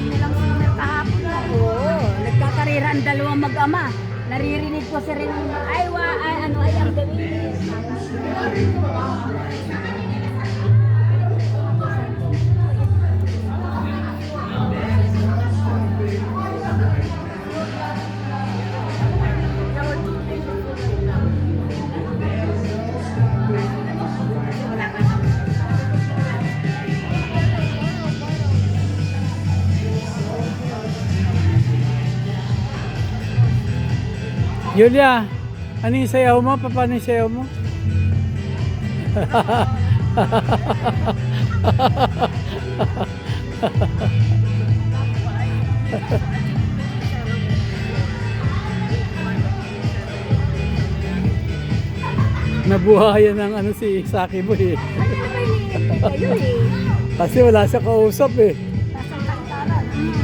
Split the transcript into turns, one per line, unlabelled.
nilang summer kahapon.
Oo, nagkakarera ang dalawang mag-ama. Naririnig ko sa rin, ay ang gawin.
Julia, ano yung sayaw mo? Paano yung sayaw mo? Nabuhayan ng ano si Saki Boy eh.
Ano ba yung kayo eh?
Kasi wala siya kausap eh.
Nasa kantaran.